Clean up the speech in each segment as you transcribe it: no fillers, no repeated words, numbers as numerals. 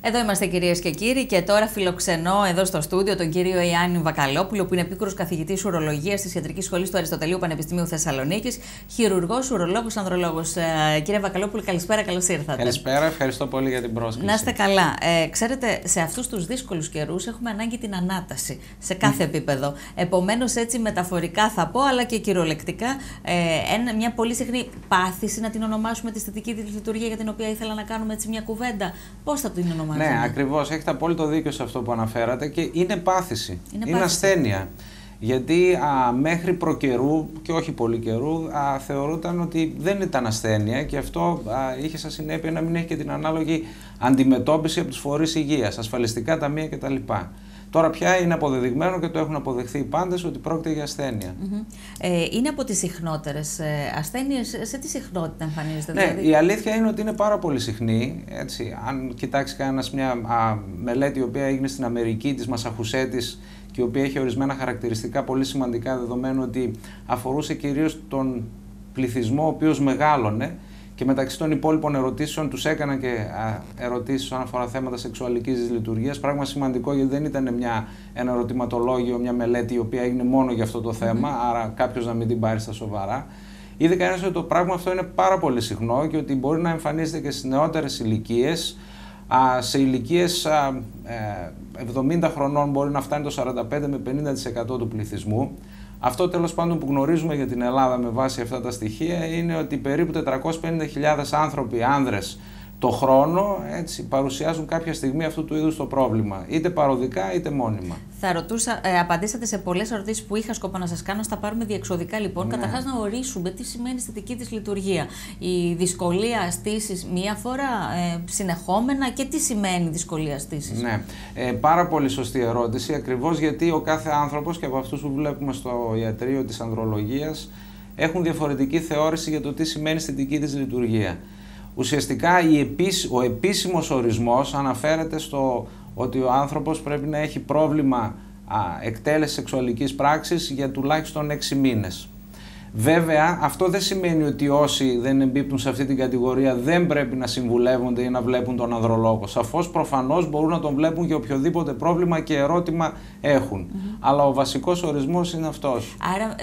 Εδώ είμαστε, κυρίες και κύριοι, και τώρα φιλοξενώ εδώ στο στούντιο τον κύριο Ιάννη Βακαλόπουλο, που είναι επίκουρος καθηγητής ουρολογίας της Ιατρικής Σχολής του Αριστοτελείου Πανεπιστημίου Θεσσαλονίκης, χειρουργός, ουρολόγος, ανδρολόγος. Κύριε Βακαλόπουλο, καλησπέρα, καλώς ήρθατε. Καλησπέρα, ευχαριστώ πολύ για την πρόσκληση. Να είστε καλά. Ξέρετε, σε αυτούς τους δύσκολους καιρούς έχουμε ανάγκη την ανάταση σε κάθε επίπεδο. Επομένως, έτσι μεταφορικά θα πω, αλλά και κυριολεκτικά, μια πολύ συχνή πάθηση, να την ονομάσουμε τη αισθητική της λειτουργία, για την οποία ήθελα να κάνουμε έτσι μια κουβέντα. Πώς θα την ονομάσουμε? Ναι, ακριβώς. Έχετε απόλυτο δίκιο σε αυτό που αναφέρατε και είναι πάθηση. Είναι ασθένεια. Γιατί μέχρι προκαιρού και όχι πολύ καιρού θεωρούταν ότι δεν ήταν ασθένεια και αυτό είχε σαν συνέπεια να μην έχει και την ανάλογη αντιμετώπιση από τους φορείς υγείας, ασφαλιστικά ταμεία κτλ. Τώρα πια είναι αποδεδειγμένο και το έχουν αποδεχθεί οι πάντες ότι πρόκειται για ασθένεια. Είναι από τις συχνότερες ασθένειες. Σε τι συχνότητα εμφανίζεται? Ναι, δηλαδή? Η αλήθεια είναι ότι είναι πάρα πολύ συχνή. Έτσι. Αν κοιτάξει κανένας μια μελέτη η οποία έγινε στην Αμερική της Μασαχουσέτης και η οποία έχει ορισμένα χαρακτηριστικά πολύ σημαντικά, δεδομένου ότι αφορούσε κυρίως τον πληθυσμό ο οποίος μεγάλωνε, και μεταξύ των υπόλοιπων ερωτήσεων τους έκαναν και ερωτήσεις όσον αφορά θέματα σεξουαλικής λειτουργίας. Πράγμα σημαντικό, γιατί δεν ήταν ένα ερωτηματολόγιο, μια μελέτη η οποία έγινε μόνο για αυτό το θέμα, άρα κάποιος να μην την πάρει στα σοβαρά. Είδε κανένας ότι το πράγμα αυτό είναι πάρα πολύ συχνό και ότι μπορεί να εμφανίζεται και στις νεότερες ηλικίες. Σε ηλικίες 70 χρονών μπορεί να φτάνει το 45 με 50% του πληθυσμού. Αυτό τέλος πάντων που γνωρίζουμε για την Ελλάδα με βάση αυτά τα στοιχεία είναι ότι περίπου 450.000 άνθρωποι, άνδρες, το χρόνο έτσι, παρουσιάζουν κάποια στιγμή αυτού του είδους το πρόβλημα, είτε παροδικά είτε μόνιμα. Θα ρωτούσα, απαντήσατε σε πολλές ερωτήσεις που είχα σκοπό να σας κάνω. Θα πάρουμε διεξοδικά λοιπόν. Ναι. Καταρχάς να ορίσουμε τι σημαίνει αισθητική της λειτουργία. Η δυσκολία στήσης μία φορά, συνεχόμενα, και τι σημαίνει δυσκολία στήσης? Ναι, πάρα πολύ σωστή ερώτηση, ακριβώς γιατί ο κάθε άνθρωπος, και από αυτούς που βλέπουμε στο ιατρείο της ανδρολογίας, έχουν διαφορετική θεώρηση για το τι σημαίνει αισθητική της λειτουργία. Ουσιαστικά ο επίσημος ορισμός αναφέρεται στο ότι ο άνθρωπος πρέπει να έχει πρόβλημα εκτέλεσης σεξουαλικής πράξης για τουλάχιστον 6 μήνες. Βέβαια, αυτό δεν σημαίνει ότι όσοι δεν εμπίπτουν σε αυτή την κατηγορία δεν πρέπει να συμβουλεύονται ή να βλέπουν τον ανδρολόγο. Σαφώς, προφανώς μπορούν να τον βλέπουν για οποιοδήποτε πρόβλημα και ερώτημα έχουν. Αλλά ο βασικός ορισμός είναι αυτός. Άρα,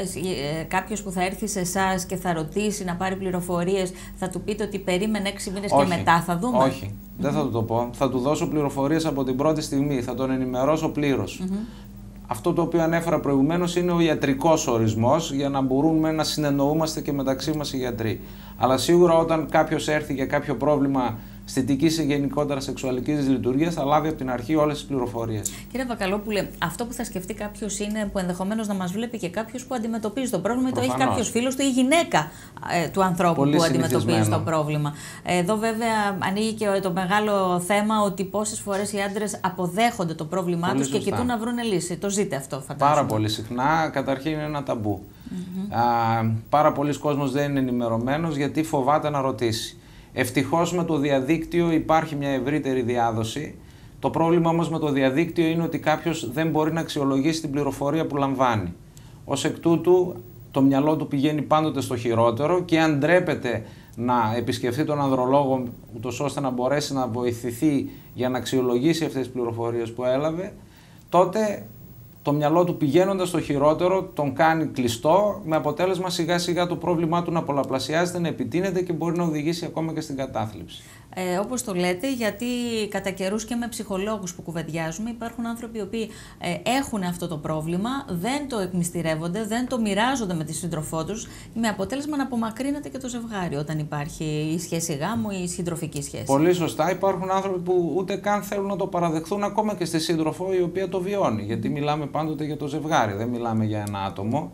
κάποιος που θα έρθει σε εσάς και θα ρωτήσει να πάρει πληροφορίες, θα του πείτε ότι περίμενε 6 μήνες και μετά θα δούμε? Όχι, δεν θα του το πω. Θα του δώσω πληροφορίες από την πρώτη στιγμή. Θα τον ενημερώσω πλήρως. Αυτό το οποίο ανέφερα προηγουμένως είναι ο ιατρικός ορισμός, για να μπορούμε να συνεννοούμαστε και μεταξύ μας οι γιατροί. Αλλά σίγουρα όταν κάποιος έρθει για κάποιο πρόβλημα αισθητικής ή γενικότερα σεξουαλικής λειτουργίας, θα λάβει από την αρχή όλες τις πληροφορίες. Κύριε Βακαλόπουλε, αυτό που θα σκεφτεί κάποιος είναι που ενδεχομένως να μας βλέπει και κάποιος που αντιμετωπίζει το πρόβλημα, το έχει κάποιος φίλος του ή γυναίκα του ανθρώπου πολύ που αντιμετωπίζει το πρόβλημα. Εδώ βέβαια ανοίγει και το μεγάλο θέμα ότι πόσες φορές οι άντρες αποδέχονται το πρόβλημά τους και κοιτούν να βρουν λύση. Το ζείτε αυτό, φαντάζομαι? Πάρα πολύ συχνά. Καταρχήν είναι ένα ταμπού. Πάρα πολλοί κόσμος δεν είναι ενημερωμένος γιατί φοβάται να ρωτήσει. Ευτυχώς με το διαδίκτυο υπάρχει μια ευρύτερη διάδοση. Το πρόβλημα όμως με το διαδίκτυο είναι ότι κάποιος δεν μπορεί να αξιολογήσει την πληροφορία που λαμβάνει. Ως εκ τούτου, το μυαλό του πηγαίνει πάντοτε στο χειρότερο, και αν ντρέπεται να επισκεφτεί τον ανδρολόγο ούτως ώστε να μπορέσει να βοηθηθεί για να αξιολογήσει αυτές τις πληροφορίες που έλαβε, τότε το μυαλό του, πηγαίνοντας στο χειρότερο, τον κάνει κλειστό, με αποτέλεσμα σιγά σιγά το πρόβλημά του να πολλαπλασιάζεται, να επιτείνεται και μπορεί να οδηγήσει ακόμα και στην κατάθλιψη. Όπως το λέτε, γιατί κατά καιρούς και με ψυχολόγους που κουβεντιάζουμε, υπάρχουν άνθρωποι οι οποίοι έχουν αυτό το πρόβλημα, δεν το εκμυστηρεύονται, δεν το μοιράζονται με τη σύντροφό τους, με αποτέλεσμα να απομακρύνεται και το ζευγάρι όταν υπάρχει η σχέση γάμου ή η συντροφική σχέση. Πολύ σωστά. Υπάρχουν άνθρωποι που ούτε καν θέλουν να το παραδεχθούν ακόμα και στη σύντροφο η οποία το βιώνει. Γιατί μιλάμε πάντοτε για το ζευγάρι, δεν μιλάμε για ένα άτομο.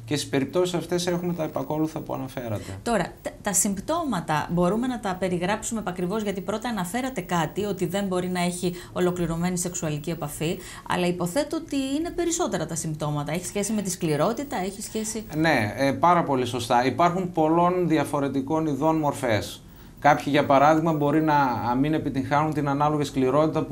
Και στις περιπτώσεις αυτές έχουμε τα επακόλουθα που αναφέρατε. Τώρα, τα συμπτώματα μπορούμε να τα περιγράψουμε επακριβώς, γιατί πρώτα αναφέρατε κάτι, ότι δεν μπορεί να έχει ολοκληρωμένη σεξουαλική επαφή, αλλά υποθέτω ότι είναι περισσότερα τα συμπτώματα. Έχει σχέση με τη σκληρότητα, έχει σχέση... Ναι, πάρα πολύ σωστά. Υπάρχουν πολλών διαφορετικών ειδών μορφές. Κάποιοι, για παράδειγμα, μπορεί να μην επιτυγχάνουν την ανάλογη σκληρότητα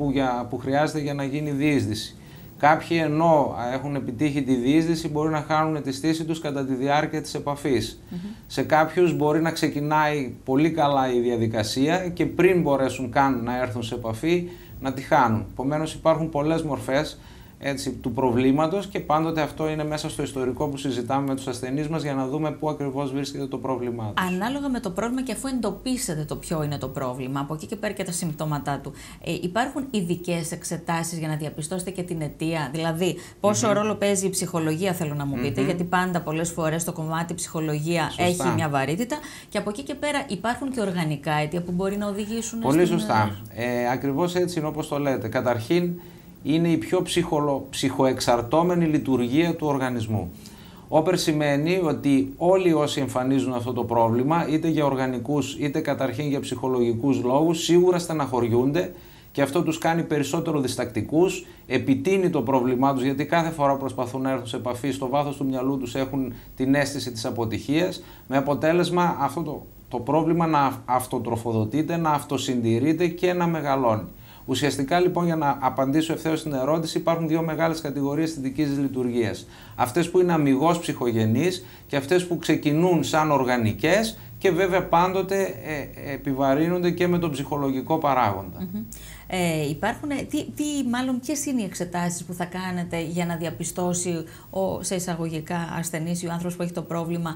που χρειάζεται για να γίνει διείσδυση. Κάποιοι, ενώ έχουν επιτύχει τη διείσδυση, μπορεί να χάνουν τη στήση τους κατά τη διάρκεια της επαφής. Σε κάποιους μπορεί να ξεκινάει πολύ καλά η διαδικασία και πριν μπορέσουν καν να έρθουν σε επαφή, να τη χάνουν. Επομένως υπάρχουν πολλές μορφές του προβλήματος και πάντοτε αυτό είναι μέσα στο ιστορικό που συζητάμε με τους ασθενείς μας για να δούμε πού ακριβώς βρίσκεται το πρόβλημά τους. Ανάλογα με το πρόβλημα και αφού εντοπίσετε το ποιο είναι το πρόβλημα, από εκεί και πέρα και τα συμπτώματά του, υπάρχουν ειδικές εξετάσεις για να διαπιστώσετε και την αιτία? Δηλαδή, πόσο ρόλο παίζει η ψυχολογία, θέλω να μου πείτε, γιατί πάντα πολλές φορές το κομμάτι ψυχολογία έχει μια βαρύτητα, και από εκεί και πέρα υπάρχουν και οργανικά αίτια που μπορεί να οδηγήσουν. Πολύ σωστά. Ακριβώς έτσι είναι όπως το λέτε. Καταρχήν, είναι η πιο ψυχοεξαρτώμενη λειτουργία του οργανισμού. Όπερ σημαίνει ότι όλοι όσοι εμφανίζουν αυτό το πρόβλημα, είτε για οργανικούς είτε καταρχήν για ψυχολογικούς λόγους, σίγουρα στεναχωριούνται και αυτό τους κάνει περισσότερο διστακτικούς, επιτείνει το πρόβλημά τους, γιατί κάθε φορά προσπαθούν να έρθουν σε επαφή, στο βάθος του μυαλού τους έχουν την αίσθηση της αποτυχίας, με αποτέλεσμα αυτό το πρόβλημα να αυτοτροφοδοτείται, να αυτοσυντηρείται και να μεγαλώνει. Ουσιαστικά λοιπόν, για να απαντήσω ευθέως στην ερώτηση, υπάρχουν δύο μεγάλες κατηγορίες της δικής λειτουργίας. Αυτές που είναι αμιγώς ψυχογενείς και αυτές που ξεκινούν σαν οργανικές και βέβαια πάντοτε επιβαρύνονται και με τον ψυχολογικό παράγοντα. Ποιες είναι οι εξετάσεις που θα κάνετε για να διαπιστώσει σε εισαγωγικά ασθενής ή ο άνθρωπος που έχει το πρόβλημα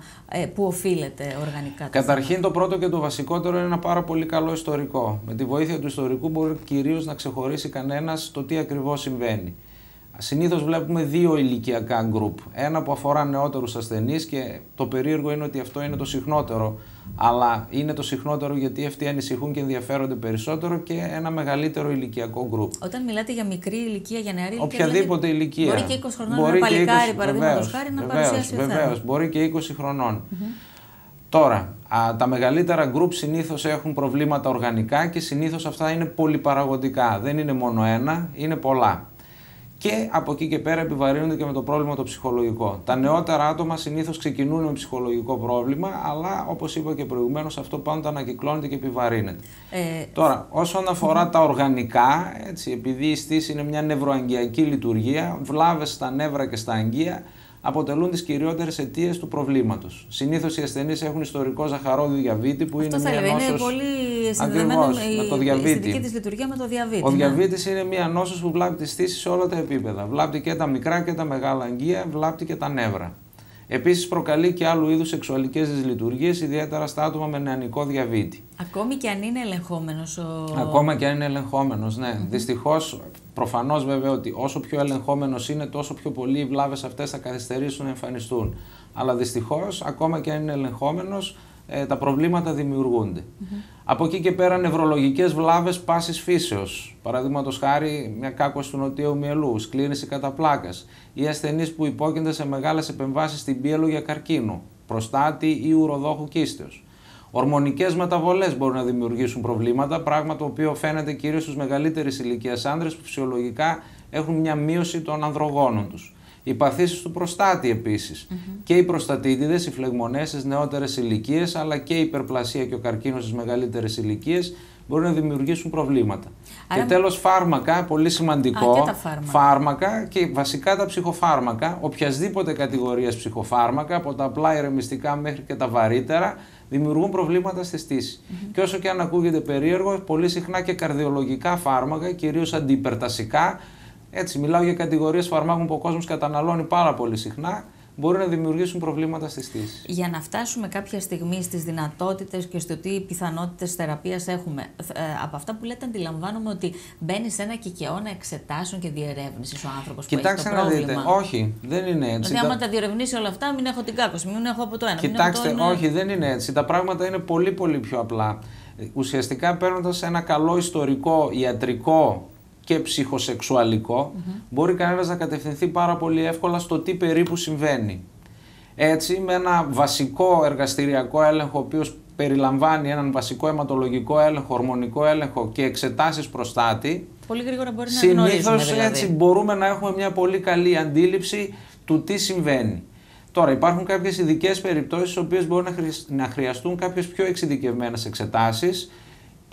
που οφείλεται οργανικά? Καταρχήν το πρώτο και το βασικότερο είναι ένα πάρα πολύ καλό ιστορικό. Με τη βοήθεια του ιστορικού μπορεί κυρίως να ξεχωρίσει κανένας το τι ακριβώς συμβαίνει. Συνήθως βλέπουμε δύο ηλικιακά γκρουπ. Ένα που αφορά νεότερους ασθενείς και το περίεργο είναι ότι αυτό είναι το συχνότερο. Αλλά είναι το συχνότερο γιατί αυτοί ανησυχούν και ενδιαφέρονται περισσότερο, και ένα μεγαλύτερο ηλικιακό γκρουπ. Όταν μιλάτε για μικρή ηλικία, για νεαρή ηλικία, οποιαδήποτε ηλικία. Μπορεί και 20 χρονών ένα παλικάρι, παραδείγματος χάρη, να παρουσιάσει αυτά. Βεβαίως, μπορεί και 20 χρονών. Τώρα, τα μεγαλύτερα γκρουπ συνήθως έχουν προβλήματα οργανικά και συνήθως αυτά είναι πολυπαραγωγικά. Δεν είναι μόνο ένα, είναι πολλά. Και από εκεί και πέρα επιβαρύνονται και με το πρόβλημα το ψυχολογικό. Τα νεότερα άτομα συνήθως ξεκινούν με ψυχολογικό πρόβλημα, αλλά όπως είπα και προηγουμένως, αυτό πάντα ανακυκλώνεται και επιβαρύνεται. Τώρα, όσον αφορά τα οργανικά, επειδή η στήση είναι μια νευροαγγειακή λειτουργία, βλάβες στα νεύρα και στα αγγεία αποτελούν τις κυριότερες αιτίες του προβλήματος. Συνήθως οι ασθενείς έχουν ιστορικό ζαχαρόδι διαβήτη, που είναι μια νόσος. Είναι πολύ συνδεδεμένο με το διαβήτη. Η δική της λειτουργία με το διαβήτη. Ο διαβήτης είναι μια νόσος που βλάπτει τη στήση σε όλα τα επίπεδα. Βλάπτει και τα μικρά και τα μεγάλα αγγεία, βλάπτει και τα νεύρα. Επίσης προκαλεί και άλλου είδους σεξουαλικές δυσλειτουργίες, ιδιαίτερα στα άτομα με νεανικό διαβήτη. Ακόμη και αν είναι ελεγχόμενος Ακόμα και αν είναι ελεγχόμενος, ναι. Δυστυχώς, προφανώς βέβαια ότι όσο πιο ελεγχόμενος είναι, τόσο πιο πολύ οι βλάβες αυτές θα καθυστερήσουν να εμφανιστούν. Αλλά δυστυχώς, ακόμα και αν είναι ελεγχόμενος, τα προβλήματα δημιουργούνται. Από εκεί και πέρα, νευρολογικές βλάβες πάσης φύσεως. Παραδείγματος χάρη, μια κάκωση του νοτιαίου μυελού, σκλήρυνση κατά πλάκας, ή ασθενείς που υπόκεινται σε μεγάλες επεμβάσεις στην πίελο για καρκίνο, προστάτη ή ουροδόχου κίστεως. Ορμονικές μεταβολές μπορούν να δημιουργήσουν προβλήματα, πράγμα το οποίο φαίνεται κυρίως στους μεγαλύτερης ηλικίας άνδρες που φυσιολογικά έχουν μια μείωση των ανδρογόνων τους. Οι παθήσεις του προστάτη επίσης. Και οι προστατίτιδες, οι φλεγμονές στις νεότερες ηλικίες, αλλά και η υπερπλασία και ο καρκίνος στις μεγαλύτερες ηλικίες μπορούν να δημιουργήσουν προβλήματα. Άρα... Και τέλος, φάρμακα, πολύ σημαντικό. Και τα φάρμακα και βασικά τα ψυχοφάρμακα, οποιασδήποτε κατηγορίας ψυχοφάρμακα, από τα απλά ηρεμιστικά μέχρι και τα βαρύτερα, δημιουργούν προβλήματα στη στήση. Και όσο και αν ακούγεται περίεργο, πολύ συχνά και καρδιολογικά φάρμακα, κυρίως αντιυπερτασικά. Έτσι, μιλάω για κατηγορίες φαρμάκων που ο κόσμος καταναλώνει πάρα πολύ συχνά, μπορεί να δημιουργήσουν προβλήματα στη στήση. Για να φτάσουμε κάποια στιγμή στις δυνατότητες και στο τι πιθανότητες θεραπείας έχουμε, από αυτά που λέτε αντιλαμβάνομαι ότι μπαίνει σε ένα κικαιώνα εξετάσεων και διερεύνησης ο άνθρωπος που έχει το πρόβλημα. Κοιτάξτε να δείτε, όχι, δεν είναι έτσι. Δηλαδή άμα τα διερευνήσει όλα αυτά, μην έχω την κάκωση, μην έχω από το ένα. Κοιτάξτε, όχι, δεν είναι έτσι. Τα πράγματα είναι πολύ πολύ πιο απλά. Ουσιαστικά, παίρνοντας ένα καλό ιστορικό, ιατρικό και ψυχοσεξουαλικό, μπορεί κανένας να κατευθυνθεί πάρα πολύ εύκολα στο τι περίπου συμβαίνει. Έτσι, με ένα βασικό εργαστηριακό έλεγχο, ο οποίος περιλαμβάνει έναν βασικό αιματολογικό έλεγχο, ορμονικό έλεγχο και εξετάσεις προστάτη, πολύ γρήγορα μπορεί να γνωρίζουμε. Συνήθως δηλαδή. Έτσι μπορούμε να έχουμε μια πολύ καλή αντίληψη του τι συμβαίνει. Τώρα, υπάρχουν κάποιες ειδικές περιπτώσεις, στις οποίες μπορεί να χρειαστούν κάποιες πιο εξειδικευμένες εξετάσεις,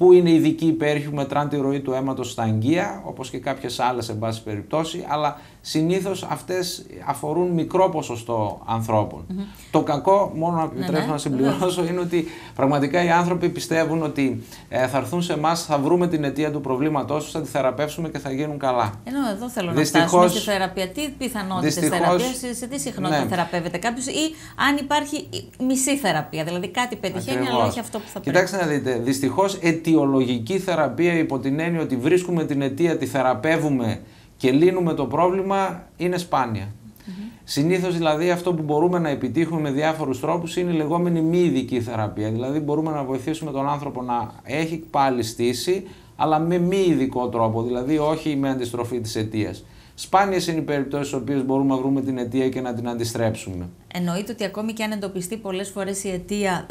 που είναι ειδικοί υπέροχοι που μετράνε τη ροή του αίματος στα αγγεία, όπως και κάποιες άλλες εν πάση περιπτώσει, αλλά συνήθως αυτές αφορούν μικρό ποσοστό ανθρώπων. Το κακό, μόνο να επιτρέψω να συμπληρώσω, είναι ότι πραγματικά οι άνθρωποι πιστεύουν ότι θα έρθουν σε εμάς, θα βρούμε την αιτία του προβλήματός τους, θα τη θεραπεύσουμε και θα γίνουν καλά. Ενώ εδώ θέλω να φτάσουμε στη θεραπεία. Τι πιθανότητες θεραπείας, σε τι συχνότητα θεραπεύεται κάποιος, ή αν υπάρχει μισή θεραπεία, δηλαδή κάτι πετυχαίνει, αλλά όχι αυτό που θα πρέπει. Κοιτάξτε να δείτε, δυστυχώς αιτιολογική θεραπεία υπό την έννοια ότι βρίσκουμε την αιτία, τη θεραπεύουμε και λύνουμε το πρόβλημα, είναι σπάνια. Συνήθως δηλαδή αυτό που μπορούμε να επιτύχουμε με διάφορους τρόπους είναι η λεγόμενη μη ειδική θεραπεία. Δηλαδή μπορούμε να βοηθήσουμε τον άνθρωπο να έχει πάλι στήσει, αλλά με μη ειδικό τρόπο, δηλαδή όχι με αντιστροφή της αιτίας. Σπάνιες είναι οι περιπτώσεις στις οποίες μπορούμε να βρούμε την αιτία και να την αντιστρέψουμε. Εννοείται ότι ακόμη και αν εντοπιστεί πολλές φορές η αιτία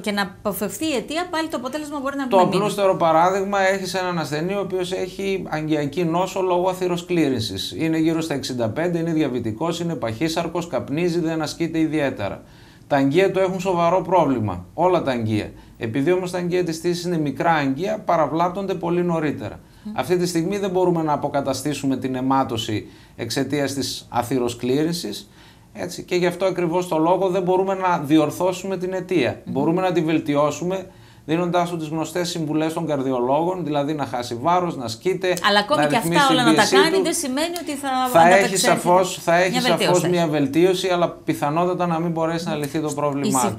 και να αποφευθεί η αιτία, πάλι το αποτέλεσμα μπορεί να μην είναι. Το απλούστερο παράδειγμα, έχεις έναν ασθενή ο οποίος έχει αγκιακή νόσο λόγω αθυροσκλήρυνσης. Είναι γύρω στα 65, είναι διαβητικός, είναι παχύσαρκος, καπνίζει, δεν ασκείται ιδιαίτερα. Τα αγγεία του έχουν σοβαρό πρόβλημα. Όλα τα αγγεία. Επειδή όμως τα αγγεία της στήσης είναι μικρά αγγεία, παραβλάπτονται πολύ νωρίτερα. Αυτή τη στιγμή δεν μπορούμε να αποκαταστήσουμε την αιμάτωση εξαιτίας της αθυροσκλήρυνσης. Έτσι, και γι' αυτό ακριβώς το λόγο δεν μπορούμε να διορθώσουμε την αιτία. Μπορούμε να τη βελτιώσουμε δίνοντάς του τις γνωστές συμβουλές των καρδιολόγων, δηλαδή να χάσει βάρος, να σκείται. Αλλά ακόμη και αυτά όλα να τα κάνει δεν σημαίνει ότι θα έχει σαφώς μια βελτίωση, αλλά πιθανότατα να μην μπορέσει να λυθεί το πρόβλημά του.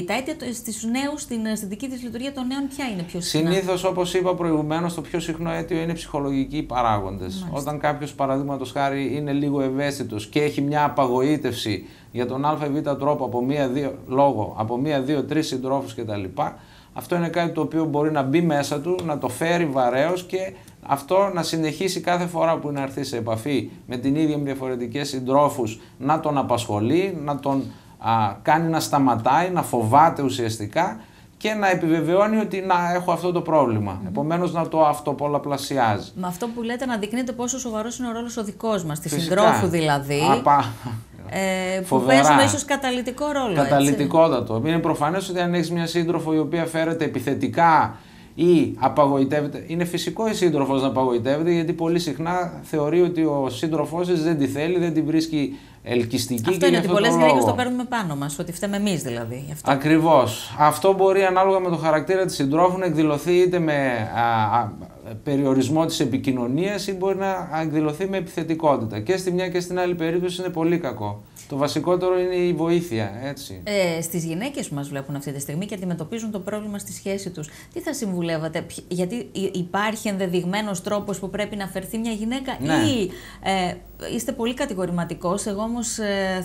Τα αίτια στους νέους, στην αισθητική της λειτουργία των νέων, ποια είναι πιο συχνά? Συνήθως, όπως είπα προηγουμένως, το πιο συχνό αίτιο είναι ψυχολογικοί παράγοντες. Όταν κάποιος, παραδείγματος χάρη, είναι λίγο ευαίσθητος και έχει μια απαγοήτευση για τον ΑΒ τρόπο από 1, 2, 3 συντρόφους κτλ. Αυτό είναι κάτι το οποίο μπορεί να μπει μέσα του, να το φέρει βαρέως και αυτό να συνεχίσει κάθε φορά που είναι να έρθει σε επαφή με την ίδια με διαφορετικές συντρόφους, να τον απασχολεί, να τον κάνει να σταματάει, να φοβάται ουσιαστικά και να επιβεβαιώνει ότι έχω αυτό το πρόβλημα. Επομένως να το αυτοπολαπλασιάζει. Με αυτό που λέτε αναδεικνύεται πόσο σοβαρός είναι ο ρόλος ο δικός μας, τη συντρόφου δηλαδή. Που παίζουμε ίσως καταλυτικό ρόλο. Καταλυτικότατο. Είναι προφανές ότι αν έχεις μια σύντροφο η οποία φέρεται επιθετικά ή απαγοητεύεται, είναι φυσικό η σύντροφος να απαγοητεύεται, γιατί πολύ συχνά θεωρεί ότι ο σύντροφός της δεν τη θέλει, δεν τη βρίσκει ελκυστική. Αυτό είναι ότι πολλές γυναίκες το παίρνουμε πάνω μας, ότι φταίμε εμείς δηλαδή. Ακριβώς. Αυτό μπορεί ανάλογα με το χαρακτήρα της συντρόφου να εκδηλωθεί είτε με περιορισμό της επικοινωνίας ή μπορεί να εκδηλωθεί με επιθετικότητα. Και στη μια και στην άλλη περίπτωση είναι πολύ κακό. Το βασικότερο είναι η βοήθεια, έτσι. Στις γυναίκες που μας βλέπουν αυτή τη στιγμή και αντιμετωπίζουν το πρόβλημα στη σχέση τους, τι θα συμβουλεύατε? Γιατί υπάρχει ενδεδειγμένος τρόπος που πρέπει να φερθεί μια γυναίκα, ή είστε πολύ κατηγορηματικός? Εγώ όμως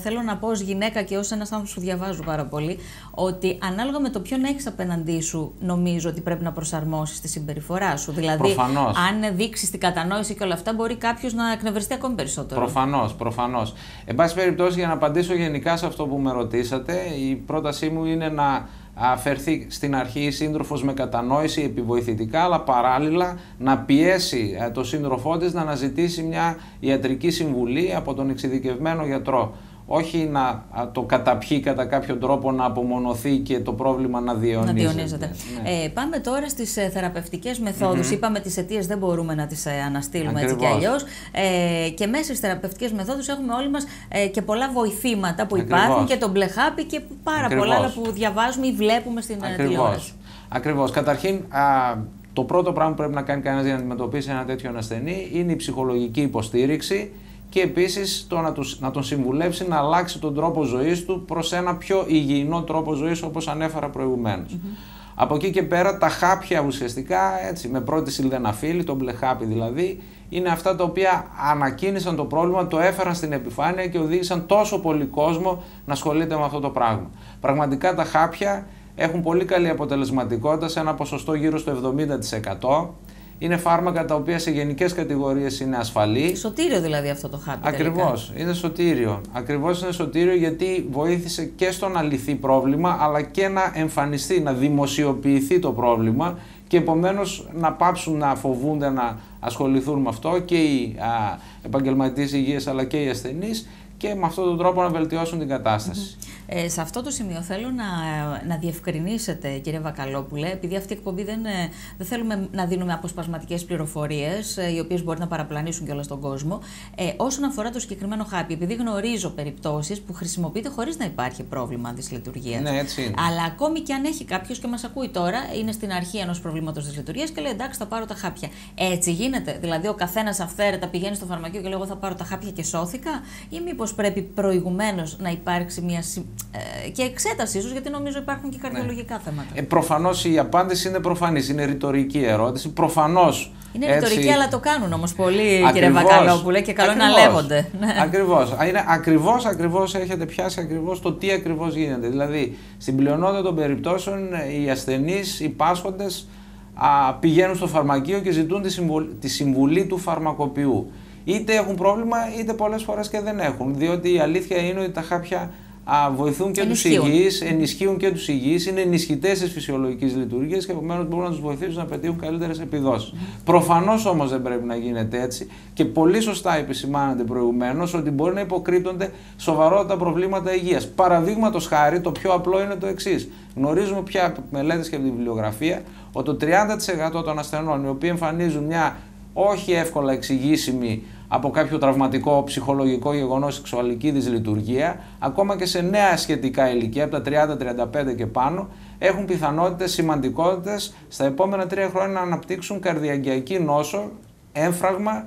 θέλω να πω ως γυναίκα και ως ένας άνθρωπος που διαβάζω πάρα πολύ, ότι ανάλογα με το ποιον έχεις απέναντί σου, νομίζω ότι πρέπει να προσαρμόσεις τη συμπεριφορά σου. Δηλαδή, προφανώς. Αν δείξεις την κατανόηση και όλα αυτά, μπορεί κάποιος να εκνευριστεί ακόμη περισσότερο. Προφανώς. Εν πάση περιπτώσει, για να απαντήσω γενικά σε αυτό που με ρωτήσατε, η πρότασή μου είναι να φερθεί στην αρχή η σύντροφος με κατανόηση επιβοηθητικά, αλλά παράλληλα να πιέσει το σύντροφό της να αναζητήσει μια ιατρική συμβουλή από τον εξειδικευμένο γιατρό. Όχι να το καταπιεί κατά κάποιο τρόπο, να απομονωθεί και το πρόβλημα να διαιωνίζεται. Πάμε τώρα στις θεραπευτικές μεθόδους. Είπαμε τις αιτίες δεν μπορούμε να τις αναστείλουμε έτσι κι αλλιώς. Και μέσα στις θεραπευτικές μεθόδους έχουμε όλοι μας και πολλά βοηθήματα που υπάρχουν και το μπλε χάπι και πάρα πολλά άλλα που διαβάζουμε ή βλέπουμε στην τηλεόραση. Ακριβώς. Καταρχήν, το πρώτο πράγμα που πρέπει να κάνει κανένας για να αντιμετωπίσει ένα τέτοιο ασθενή είναι η ψυχολογική υποστήριξη. Και επίσης να τον συμβουλεύσει να αλλάξει τον τρόπο ζωής του προς ένα πιο υγιεινό τρόπο ζωής, όπως ανέφερα προηγουμένως. Από εκεί και πέρα τα χάπια ουσιαστικά, έτσι, με πρώτη σιλδεναφίλη, το μπλε χάπι δηλαδή, είναι αυτά τα οποία ανακοίνησαν το πρόβλημα, το έφεραν στην επιφάνεια και οδήγησαν τόσο πολύ κόσμο να ασχολείται με αυτό το πράγμα. Πραγματικά τα χάπια έχουν πολύ καλή αποτελεσματικότητα, σε ένα ποσοστό γύρω στο 70%. Είναι φάρμακα τα οποία σε γενικές κατηγορίες είναι ασφαλή. Σωτήριο δηλαδή αυτό το χάπι. Ακριβώς, είναι σωτήριο. Ακριβώς είναι σωτήριο γιατί βοήθησε και στο να λυθεί πρόβλημα, αλλά και να εμφανιστεί, να δημοσιοποιηθεί το πρόβλημα και επομένως να πάψουν να φοβούνται να ασχοληθούν με αυτό και οι επαγγελματίες υγείας αλλά και οι ασθενείς και με αυτόν τον τρόπο να βελτιώσουν την κατάσταση. Σε αυτό το σημείο θέλω να διευκρινίσετε, κύριε Βακαλόπουλε, επειδή αυτή η εκπομπή δεν θέλουμε να δίνουμε αποσπασματικές πληροφορίες, οι οποίες μπορεί να παραπλανήσουν κιόλας τον κόσμο. Όσον αφορά το συγκεκριμένο χάπι, επειδή γνωρίζω περιπτώσεις που χρησιμοποιείται χωρίς να υπάρχει πρόβλημα δυσλειτουργίας. Ναι, έτσι είναι. Αλλά ακόμη και αν έχει κάποιος και μας ακούει τώρα, είναι στην αρχή ενός προβλήματος δυσλειτουργίας και λέει εντάξει, θα πάρω τα χάπια. Έτσι γίνεται? Δηλαδή, ο καθένας αυθαίρετα πηγαίνει στο φαρμακείο και λέει εγώ θα πάρω τα χάπια και σώθηκα, ή μήπως πρέπει προηγουμένως να υπάρξει μια και εξέταση, ίσως, γιατί νομίζω υπάρχουν και καρδιολογικά θέματα. Προφανώς η απάντηση είναι προφανής. Είναι ρητορική ερώτηση. Προφανώς. Είναι ρητορική, αλλά το κάνουν όμως πολλοί, κύριε Βακαλόπουλε, και καλό είναι να λέγονται. Ακριβώς έχετε πιάσει ακριβώς το τι ακριβώς γίνεται. Δηλαδή, στην πλειονότητα των περιπτώσεων, οι ασθενείς, οι πάσχοντες πηγαίνουν στο φαρμακείο και ζητούν τη συμβουλή του φαρμακοποιού. Είτε έχουν πρόβλημα, είτε πολλές φορές και δεν έχουν. Διότι η αλήθεια είναι ότι τα χάπια βοηθούν και τους υγιείς, ενισχύουν και τους υγιείς, είναι ενισχυτές της φυσιολογικής λειτουργίας και επομένως μπορούν να τους βοηθήσουν να πετύχουν καλύτερες επιδόσεις. Προφανώς όμως δεν πρέπει να γίνεται έτσι και πολύ σωστά επισημάνατε προηγουμένως ότι μπορεί να υποκρύπτονται σοβαρότατα προβλήματα υγείας. Παραδείγματος χάρη, το πιο απλό είναι το εξής. Γνωρίζουμε πια από μελέτες και από τη βιβλιογραφία ότι το 30% των ασθενών οι οποίοι εμφανίζουν μια όχι εύκολα εξηγήσιμη από κάποιο τραυματικό ψυχολογικό γεγονός σεξουαλική δυσλειτουργία, ακόμα και σε νέα σχετικά ηλικία, από τα 30-35 και πάνω, έχουν πιθανότητες σημαντικότητες στα επόμενα 3 χρόνια να αναπτύξουν καρδιαγγειακή νόσο, έμφραγμα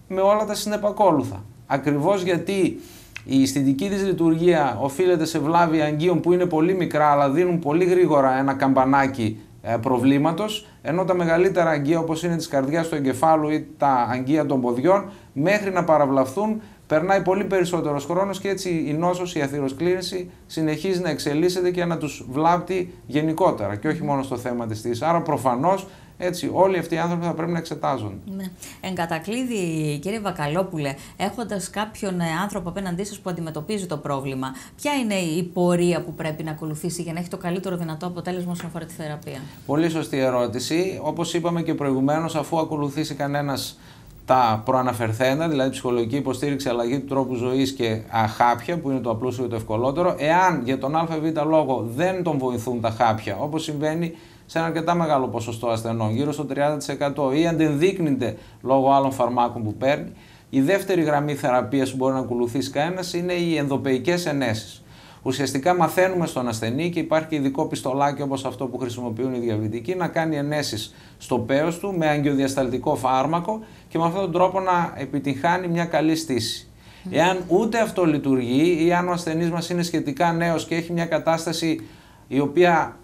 με όλα τα συνεπακόλουθα. Ακριβώς γιατί η αισθητική δυσλειτουργία οφείλεται σε βλάβη αγγείων που είναι πολύ μικρά, αλλά δίνουν πολύ γρήγορα ένα καμπανάκι προβλήματος, ενώ τα μεγαλύτερα αγγεία όπως είναι της καρδιάς του εγκεφάλου ή τα αγγεία των ποδιών, μέχρι να παραβλαφθούν περνάει πολύ περισσότερος χρόνος και έτσι η νόσος, η αθυροσκλήρυνση συνεχίζει να εξελίσσεται και να τους βλάπτει γενικότερα και όχι μόνο στο θέμα της στήσης. Άρα προφανώς έτσι όλοι αυτοί οι άνθρωποι θα πρέπει να εξετάζονται. Ναι. Εν κατακλείδη, κύριε Βακαλόπουλε, έχοντας κάποιον άνθρωπο απέναντί σας που αντιμετωπίζει το πρόβλημα, ποια είναι η πορεία που πρέπει να ακολουθήσει για να έχει το καλύτερο δυνατό αποτέλεσμα όσον αφορά τη θεραπεία? Πολύ σωστή ερώτηση. Όπως είπαμε και προηγουμένως, αφού ακολουθήσει κανένας τα προαναφερθέντα, δηλαδή ψυχολογική υποστήριξη, αλλαγή του τρόπου ζωής και χάπια, που είναι το απλούσιο και το ευκολότερο, εάν για τον ΑΒ λόγο δεν τον βοηθούν τα χάπια, όπως συμβαίνει σε ένα αρκετά μεγάλο ποσοστό ασθενών, γύρω στο 30%, ή αντενδείκνυται λόγω άλλων φαρμάκων που παίρνει, η δεύτερη γραμμή θεραπείας που μπορεί να ακολουθήσει κανένας είναι οι ενδοπεϊκές ενέσεις. Ουσιαστικά μαθαίνουμε στον ασθενή, και υπάρχει και ειδικό πιστολάκι όπως αυτό που χρησιμοποιούν οι διαβητικοί, να κάνει ενέσεις στο πέος του με αγκιοδιασταλτικό φάρμακο και με αυτόν τον τρόπο να επιτυγχάνει μια καλή στήση. Εάν ούτε αυτό λειτουργεί, ή αν ο ασθενής μας είναι σχετικά νέος και έχει μια κατάσταση η οποία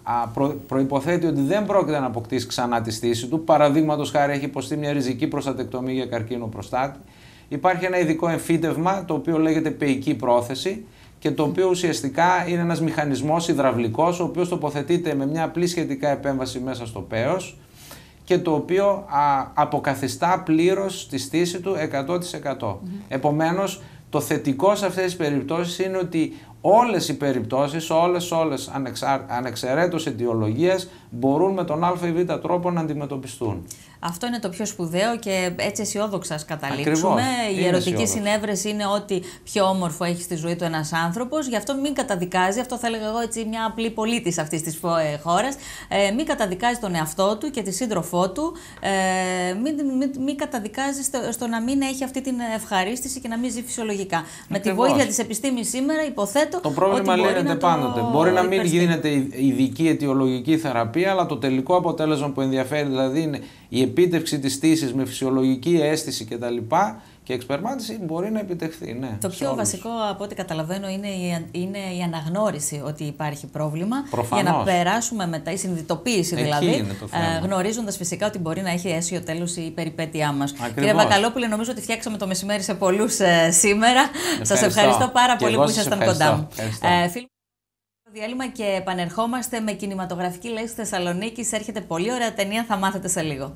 προϋποθέτει ότι δεν πρόκειται να αποκτήσει ξανά τη στήση του, παραδείγματος χάρη έχει υποστεί μια ριζική προστατεκτομή για καρκίνο προστάτη, υπάρχει ένα ειδικό εμφύτευμα το οποίο λέγεται πεϊκή πρόθεση και το οποίο ουσιαστικά είναι ένας μηχανισμός υδραυλικός, ο οποίος τοποθετείται με μια απλή σχετικά επέμβαση μέσα στο πέος και το οποίο αποκαθιστά πλήρως τη στήση του 100%. Επομένως, το θετικό σε αυτές τις περιπτώσεις είναι ότι όλες οι περιπτώσεις, όλες ανεξαιρέτως αιτιολογίας, μπορούν με τον α ή β τρόπο να αντιμετωπιστούν. Αυτό είναι το πιο σπουδαίο και έτσι αισιόδοξα καταλήξουμε. Η ερωτική συνέβρεση είναι ό,τι πιο όμορφο έχει στη ζωή του ένας άνθρωπος. Γι' αυτό μην καταδικάζει, αυτό θα έλεγα εγώ έτσι μια απλή πολίτης αυτής της χώρας, μην καταδικάζει τον εαυτό του και τη σύντροφό του, μην καταδικάζει στο να μην έχει αυτή την ευχαρίστηση και να μην ζει φυσιολογικά. Με τη βοήθεια της επιστήμης σήμερα υποθέτω το πρόβλημα λύνεται πάντοτε. Μπορεί να μην γίνεται ειδική αιτιολογική θεραπεία, αλλά το τελικό αποτέλεσμα που ενδιαφέρει δηλαδή είναι η επίτευξη της στήσης με φυσιολογική αίσθηση κτλ. Και εξπερμάτιση μπορεί να επιτευχθεί. Ναι, το πιο βασικό από ό,τι καταλαβαίνω είναι η αναγνώριση ότι υπάρχει πρόβλημα. Προφανώς. Για να περάσουμε μετά, η συνειδητοποίηση δηλαδή, γνωρίζοντας φυσικά ότι μπορεί να έχει αίσιο τέλος η περιπέτειά μας. Κύριε Βακαλόπουλε, νομίζω ότι φτιάξαμε το μεσημέρι σε πολλούς σήμερα. Σας ευχαριστώ πάρα πολύ που ήσασταν κοντά μου. Διάλειμμα και επανερχόμαστε με κινηματογραφική λέξη Θεσσαλονίκης. Έρχεται πολύ ωραία ταινία, θα μάθετε σε λίγο.